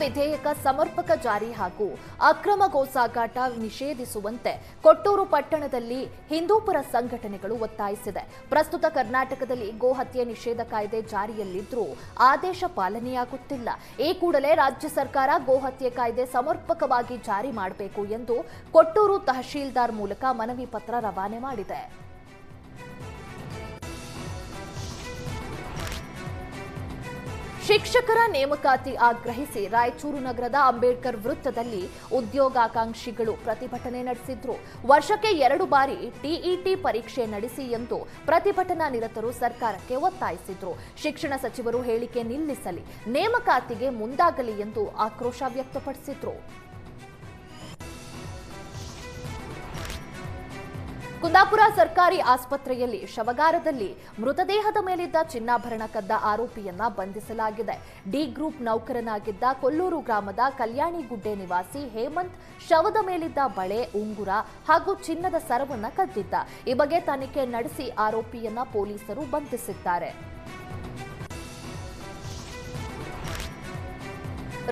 ವಿಧೇಯಕ ಸಮರ್ಪಕ ಜಾರಿ ಹಾಗೂ ಅಕ್ರಮ ಗೋಸಾಗಾಟ ನಿಷೇಧಿಸುವಂತೆ ಕೊಟ್ಟೂರು ಪಟ್ಟಣದಲ್ಲಿ ಹಿಂದೂಪರ ಸಂಘಟನೆಗಳು ಒತ್ತಾಯಿಸಿದೆ. ಪ್ರಸ್ತುತ ಕರ್ನಾಟಕದಲ್ಲಿ ಗೋಹತ್ಯೆ ನಿಷೇಧ ಕಾಯ್ದೆ ಜಾರಿಯಲ್ಲಿದ್ದರೂ ಆದೇಶ ಪಾಲನೆಯಾಗುತ್ತಿಲ್ಲ. ಈ ಕೂಡಲೇ ರಾಜ್ಯ ಸರ್ಕಾರ ಗೋಹತ್ಯೆ ಕಾಯ್ದೆ ಸಮರ್ಪಕವಾಗಿ ಜಾರಿ ಮಾಡಬೇಕು ಎಂದು ಕೊಟ್ಟೂರು ತಹಶೀಲ್ದಾರ್ ಮೂಲಕ ಮನವಿ ಪತ್ರ ರವಾನೆ ಮಾಡಿದೆ. ಶಿಕ್ಷಕರ ನೇಮಕಾತಿ ಆಗ್ರಹಿಸಿ ರಾಯಚೂರು ನಗರದ ಅಂಬೇಡ್ಕರ್ ವೃತ್ತದಲ್ಲಿ ಉದ್ಯೋಗಾಕಾಂಕ್ಷಿಗಳು ಪ್ರತಿಭಟನೆ ನಡೆಸಿದ್ರು. ವರ್ಷಕ್ಕೆ 2 ಬಾರಿ ಟಿಇಟಿ ಪರೀಕ್ಷೆ ನಡೆಸಿ ಎಂದು ಪ್ರತಿಭಟನಾ ನಿರತರು ಸರ್ಕಾರಕ್ಕೆ ಒತ್ತಾಯಿಸಿದ್ರು. ಶಿಕ್ಷಣ ಸಚಿವರು ಹೇಳಿಕೆ ನಿಲ್ಲಿಸಲಿ, ನೇಮಕಾತಿಗೆ ಮುಂದಾಗಲಿ ಎಂದು ಆಕ್ರೋಶ ವ್ಯಕ್ತಪಡಿಸಿದ್ರು. ಕುಂದಾಪುರ ಸರ್ಕಾರಿ ಆಸ್ಪತ್ರೆಯಲ್ಲಿ ಶವಗಾರದಲ್ಲಿ ಮೃತದೇಹದ ಮೇಲಿದ್ದ ಚಿನ್ನಾಭರಣ ಕದ್ದ ಆರೋಪಿಯನ್ನ ಬಂಧಿಸಲಾಗಿದೆ. ಡಿ ಗ್ರೂಪ್ ನೌಕರನಾಗಿದ್ದ ಕೊಲ್ಲೂರು ಗ್ರಾಮದ ಕಲ್ಯಾಣಿಗುಡ್ಡೆ ನಿವಾಸಿ ಹೇಮಂತ್ ಶವದ ಮೇಲಿದ್ದ ಬಳೆ, ಉಂಗುರ ಹಾಗೂ ಚಿನ್ನದ ಸರವನ್ನ ಕದ್ದಿದ್ದ. ಈ ಬಗ್ಗೆ ತನಿಖೆ ನಡೆಸಿ ಆರೋಪಿಯನ್ನ ಪೊಲೀಸರು ಬಂಧಿಸಿದ್ದಾರೆ.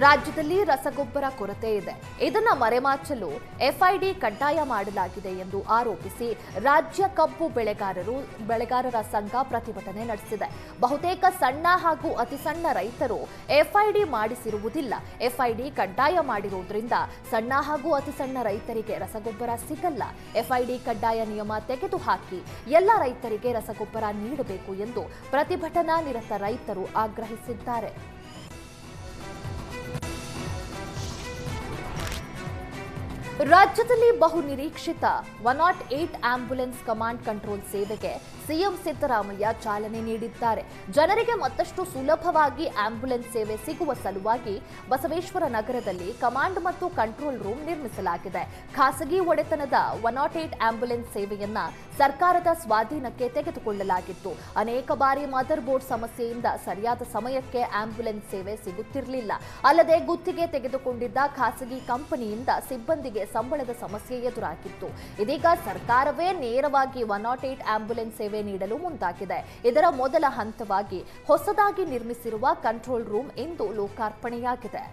ರಾಜ್ಯದಲ್ಲಿ ರಸಗೊಬ್ಬರ ಕೊರತೆ ಇದೆ, ಇದನ್ನ ಮರೆಮಾಚಲು ಎಫ್ಐಡಿ ಕಡ್ಡಾಯ ಮಾಡಲಾಗಿದೆ ಎಂದು ಆರೋಪಿಸಿ ರಾಜ್ಯ ಕಬ್ಬು ಬೆಳೆಗಾರರ ಸಂಘ ಪ್ರತಿಭಟನೆ ನಡೆಸಿದೆ. ಬಹುತೇಕ ಸಣ್ಣ ಹಾಗೂ ಅತಿ ಸಣ್ಣ ರೈತರು ಎಫ್ಐಡಿ ಮಾಡಿಸಿರುವುದಿಲ್ಲ. ಎಫ್ಐಡಿ ಕಡ್ಡಾಯ ಮಾಡಿರುವುದರಿಂದ ಸಣ್ಣ ಹಾಗೂ ಅತಿ ಸಣ್ಣ ರೈತರಿಗೆ ರಸಗೊಬ್ಬರ ಸಿಗಲ್ಲ. ಎಫ್ಐಡಿ ಕಡ್ಡಾಯ ನಿಯಮ ತೆಗೆದುಹಾಕಿ ಎಲ್ಲ ರೈತರಿಗೆ ರಸಗೊಬ್ಬರ ನೀಡಬೇಕು ಎಂದು ಪ್ರತಿಭಟನಾ ನಿರತ ರೈತರು ಆಗ್ರಹಿಸಿದ್ದಾರೆ. ರಾಜ್ಯದಲ್ಲಿ ಬಹು ನಿರೀಕ್ಷಿತ 108 ಆಂಬ್ಯುಲೆನ್ಸ್ ಕಮಾಂಡ್ ಕಂಟ್ರೋಲ್ ಸೇವೆಗೆ ಸಿಎಂ ಸಿದ್ದರಾಮಯ್ಯ ಚಾಲನೆ ನೀಡಿದ್ದಾರೆ. ಜನರಿಗೆ ಮತ್ತಷ್ಟು ಸುಲಭವಾಗಿ ಆಂಬ್ಯುಲೆನ್ಸ್ ಸೇವೆ ಸಿಗುವ ಸಲುವಾಗಿ ಬಸವೇಶ್ವರ ನಗರದಲ್ಲಿ ಕಮಾಂಡ್ ಮತ್ತು ಕಂಟ್ರೋಲ್ ರೂಮ್ ನಿರ್ಮಿಸಲಾಗಿದೆ. ಖಾಸಗಿ ಒಡೆತನದ 108 ಆಂಬ್ಯುಲೆನ್ಸ್ ಸೇವೆಯನ್ನ ಸರ್ಕಾರದ ಸ್ವಾಧೀನಕ್ಕೆ ತೆಗೆದುಕೊಳ್ಳಲಾಗಿತ್ತು. ಅನೇಕ ಬಾರಿ ಮದರ್ ಬೋರ್ಡ್ ಸಮಸ್ಯೆಯಿಂದ ಸರಿಯಾದ ಸಮಯಕ್ಕೆ ಆಂಬ್ಯುಲೆನ್ಸ್ ಸೇವೆ ಸಿಗುತ್ತಿರಲಿಲ್ಲ. ಅಲ್ಲದೆ ಗುತ್ತಿಗೆ ತೆಗೆದುಕೊಂಡಿದ್ದ ಖಾಸಗಿ ಕಂಪನಿಯಿಂದ ಸಿಬ್ಬಂದಿಗೆ ಸಂಬಳದ ಸಮಸ್ಯೆ ಎದುರಾಗಿತ್ತು. ಇದೀಗ ಸರ್ಕಾರವೇ ನೇರವಾಗಿ 108 ಆಂಬ್ಯುಲೆನ್ಸ್ ಸೇವೆ ನೀಡಲು ಮುಂದಾಗಿದೆ. ಇದರ ಮೊದಲ ಹಂತವಾಗಿ ಹೊಸದಾಗಿ ನಿರ್ಮಿಸಿರುವ ಕಂಟ್ರೋಲ್ ರೂಮ್ ಇಂದು ಲೋಕಾರ್ಪಣೆಯಾಗಿದೆ.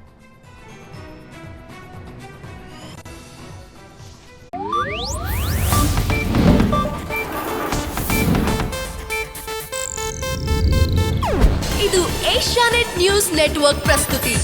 ಇದು ಏಷ್ಯಾನೆಟ್ ನ್ಯೂಸ್ ನೆಟ್ವರ್ಕ್ ಪ್ರಸ್ತುತಿ.